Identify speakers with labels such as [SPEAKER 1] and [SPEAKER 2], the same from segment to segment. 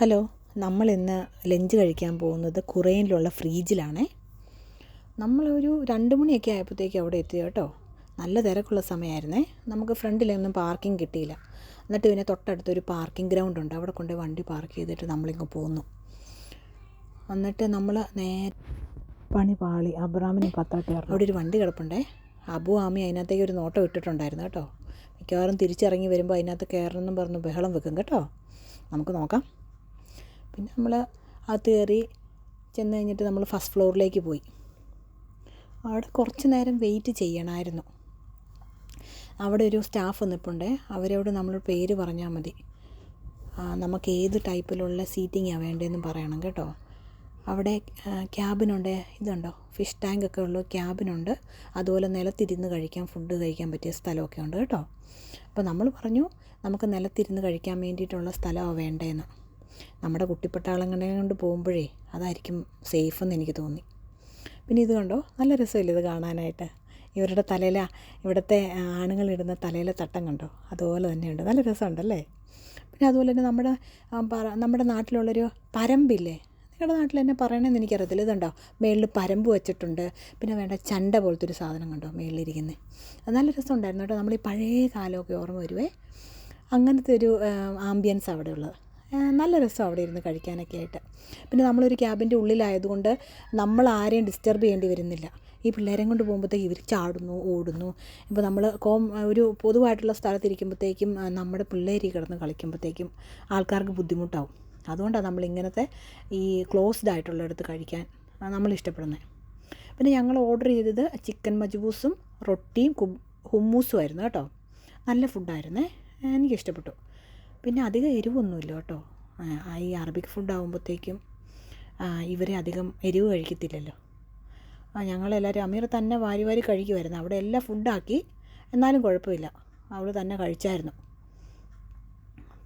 [SPEAKER 1] Hello, നമ്മളിന്ന് lunch കഴിക്കാൻ പോകുന്നത് കുറേനിലുള്ള ഫ്രീജിലാണേ. നമ്മളൊരു 2 മണിയൊക്കെ ആയപ്പോഴത്തേക്കും അവിടെ എത്തി കേട്ടോ. നല്ല തിരക്കുള്ള സമയമായിരുന്നേ. നമുക്ക് ഫ്രണ്ടിലൊന്നും പാർക്കിംഗ് കിട്ടിയില്ല. എന്നിട്ട് പിന്നെ തൊട്ടടുത്തൊരു പാർക്കിംഗ് ഗ്രൗണ്ട് ഉണ്ട്, അവിടെ കൊണ്ട് വണ്ടി പാർക്ക് ചെയ്തിട്ട് നമ്മളിങ്ങ് പോന്നു. എന്നിട്ട് നമ്മൾ പണി പാളി. അബ്രാമിന് കത്താട്ടി അവിടെ ഒരു വണ്ടി കിടപ്പുണ്ടേ. അബു ആമി അതിനകത്തേക്ക് ഒരു നോട്ടം ഇട്ടിട്ടുണ്ടായിരുന്നു കേട്ടോ. മിക്കവാറും തിരിച്ചിറങ്ങി വരുമ്പോൾ അതിനകത്ത് കയറണമെന്നും പറഞ്ഞ് ബഹളം വെക്കും കേട്ടോ. നമുക്ക് നോക്കാം. പിന്നെ നമ്മൾ അകത്ത് കയറി ചെന്ന് കഴിഞ്ഞിട്ട് നമ്മൾ ഫസ്റ്റ് ഫ്ലോറിലേക്ക് പോയി. അവിടെ കുറച്ച് നേരം വെയിറ്റ് ചെയ്യണമായിരുന്നു. അവിടെ ഒരു സ്റ്റാഫ് നിൽപ്പുണ്ടേ. അവരോട് നമ്മൾ പേര് പറഞ്ഞാൽ മതി. നമുക്ക് ഏത് ടൈപ്പിലുള്ള സീറ്റിങ്ങാണ് വേണ്ടതെന്ന് പറയണം കേട്ടോ. അവിടെ ക്യാബിനുണ്ട്. ഇതുണ്ടോ, ഫിഷ് ടാങ്കൊക്കെ ഉള്ള ക്യാബിനുണ്ട്. അതുപോലെ നിലത്തിരുന്ന് കഴിക്കാൻ, ഫുഡ് കഴിക്കാൻ പറ്റിയ സ്ഥലമൊക്കെ ഉണ്ട് കേട്ടോ. അപ്പോൾ നമ്മൾ പറഞ്ഞു നമുക്ക് നിലത്തിരുന്ന് കഴിക്കാൻ വേണ്ടിയിട്ടുള്ള സ്ഥലമാണ് വേണ്ടതെന്ന്. നമ്മുടെ കുട്ടിപ്പട്ടാളങ്ങളെ കൊണ്ട് പോകുമ്പോഴേ അതായിരിക്കും സേഫെന്ന് എനിക്ക് തോന്നി. പിന്നെ ഇത് കണ്ടോ, നല്ല രസമില്ല ഇത് കാണാനായിട്ട്. ഇവരുടെ തലയിൽ, ഇവിടുത്തെ ആണുങ്ങളിടുന്ന തലയിലെ തട്ടം കണ്ടോ, അതുപോലെ തന്നെയുണ്ട്. നല്ല രസമുണ്ടല്ലേ. പിന്നെ അതുപോലെ തന്നെ നമ്മുടെ നാട്ടിലുള്ളൊരു പരമ്പില്ലേ, നിങ്ങളുടെ നാട്ടിൽ തന്നെ പറയണമെന്ന് എനിക്കറിയത്തില്ല. ഇതുണ്ടോ, മേളിൽ പരമ്പ് വെച്ചിട്ടുണ്ട്. പിന്നെ വേണ്ട ചണ്ട പോലത്തെ ഒരു സാധനം കണ്ടോ മേളിലിരിക്കുന്നത്. അത് നല്ല രസമുണ്ടായിരുന്നു കേട്ടോ. നമ്മൾ ഈ പഴയ കാലമൊക്കെ ഓർമ്മ വരുവേ. അങ്ങനത്തെ ഒരു ആംബിയൻസ് അവിടെ ഉള്ളത്. നല്ല രസം അവിടെ ഇരുന്ന് കഴിക്കാനൊക്കെ ആയിട്ട്. പിന്നെ നമ്മളൊരു ക്യാബിൻ്റെ ഉള്ളിലായതുകൊണ്ട് നമ്മൾ ആരെയും ഡിസ്റ്റർബ് ചെയ്യേണ്ടി വരുന്നില്ല. ഈ പിള്ളേരെ കൊണ്ട് പോകുമ്പോഴത്തേക്ക് ഇവർ ചാടുന്നു, ഓടുന്നു. ഇപ്പോൾ നമ്മൾ ഒരു പൊതുവായിട്ടുള്ള സ്ഥലത്തിരിക്കുമ്പോഴത്തേക്കും നമ്മുടെ പിള്ളേർ കിടന്ന് കളിക്കുമ്പോഴത്തേക്കും ആൾക്കാർക്ക് ബുദ്ധിമുട്ടാവും. അതുകൊണ്ടാണ് നമ്മളിങ്ങനത്തെ ഈ ക്ലോസ്ഡ് ആയിട്ടുള്ളിടത്ത് കഴിക്കാൻ നമ്മൾ ഇഷ്ടപ്പെടുന്നത്. പിന്നെ ഞങ്ങൾ ഓർഡർ ചെയ്തത് ചിക്കൻ മജ്ബൂസും റൊട്ടിയും ഹുമ്മൂസും ആയിരുന്നു കേട്ടോ. നല്ല ഫുഡായിരുന്നേ, എനിക്കിഷ്ടപ്പെട്ടു. പിന്നെ അധികം എരിവൊന്നുമില്ല കേട്ടോ. ഈ അറബിക് ഫുഡ് ആകുമ്പോഴത്തേക്കും ഇവരെ അധികം എരിവ് കഴിക്കത്തില്ലല്ലോ. ഞങ്ങളെല്ലാവരും അമീർ തന്നെ വാരി വാരി കഴിക്കുമായിരുന്നു. അവിടെ എല്ലാം ഫുഡാക്കി, എന്നാലും കുഴപ്പമില്ല, അവൾ തന്നെ കഴിച്ചായിരുന്നു.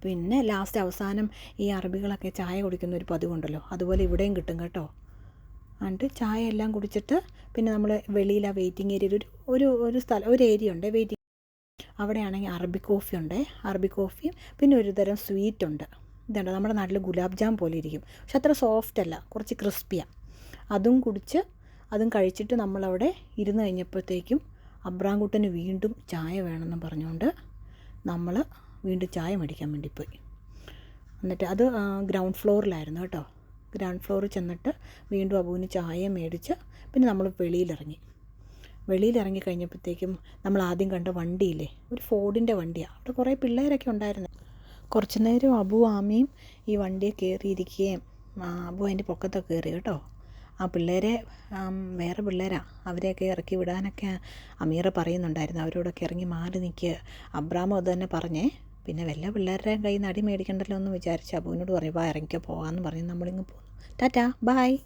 [SPEAKER 1] പിന്നെ ലാസ്റ്റ് അവസാനം ഈ അറബികളൊക്കെ ചായ കുടിക്കുന്ന ഒരു പതിവുണ്ടല്ലോ, അതുപോലെ ഇവിടെയും കിട്ടും കേട്ടോ. എന്നിട്ട് ചായ എല്ലാം കുടിച്ചിട്ട് പിന്നെ നമ്മൾ വെളിയിൽ ആ വെയിറ്റിംഗ് ഏരിയയിൽ ഒരു സ്ഥലം, ഒരു ഏരിയ ഉണ്ട് വെയിറ്റിംഗ്. അവിടെയാണെങ്കിൽ അറബിക് കോഫി ഉണ്ട്. അറബിക് കോഫിയും പിന്നെ ഒരു തരം സ്വീറ്റ് ഉണ്ട്. ഇതുണ്ട്, നമ്മുടെ നാട്ടിൽ ഗുലാബ് ജാം പോലെ ഇരിക്കും, പക്ഷെ അത്ര സോഫ്റ്റ് അല്ല, കുറച്ച് ക്രിസ്പിയാണ്. അതും കഴിച്ചിട്ട് നമ്മളവിടെ ഇരുന്ന് കഴിഞ്ഞപ്പോഴത്തേക്കും അബ്രാംകുട്ടന് വീണ്ടും ചായ വേണമെന്ന് പറഞ്ഞുകൊണ്ട് നമ്മൾ വീണ്ടും ചായ മേടിക്കാൻ വേണ്ടി പോയി. എന്നിട്ട് അത് ഗ്രൗണ്ട് ഫ്ലോറിലായിരുന്നു കേട്ടോ. ഗ്രൗണ്ട് ഫ്ലോറിൽ ചെന്നിട്ട് വീണ്ടും അബുവിന് ചായ മേടിച്ച് പിന്നെ നമ്മൾ വെളിയിലിറങ്ങി കഴിഞ്ഞപ്പോഴത്തേക്കും നമ്മൾ ആദ്യം കണ്ട വണ്ടിയില്ലേ, ഒരു ഫോർഡിൻ്റെ വണ്ടിയാണ്. അവിടെ കുറേ പിള്ളേരൊക്കെ ഉണ്ടായിരുന്നു. കുറച്ച് നേരം അബു ആമിയും ഈ വണ്ടിയെ കയറിയിരിക്കുകയും അബു അതിൻ്റെ പൊക്കത്തൊക്കെ കയറി കേട്ടോ. ആ പിള്ളേരെ വേറെ പിള്ളേരാണ്, അവരെയൊക്കെ ഇറക്കി വിടാനൊക്കെ അമീറ പറയുന്നുണ്ടായിരുന്നു. അവരോടൊക്കെ ഇറങ്ങി മാറി നിൽക്കുക. അബ്രാമും അത് തന്നെ പറഞ്ഞേ. പിന്നെ വല്ല പിള്ളേരുടെയും കയ്യിൽ നിന്ന് അടി മേടിക്കണ്ടല്ലോ എന്ന് വിചാരിച്ച് അബുവിനോട് പറയും, ഇറങ്ങിക്കോ പോകാമെന്ന് പറഞ്ഞ് നമ്മളിങ്ങ് പോന്നു. ടാറ്റാ, ബായ്.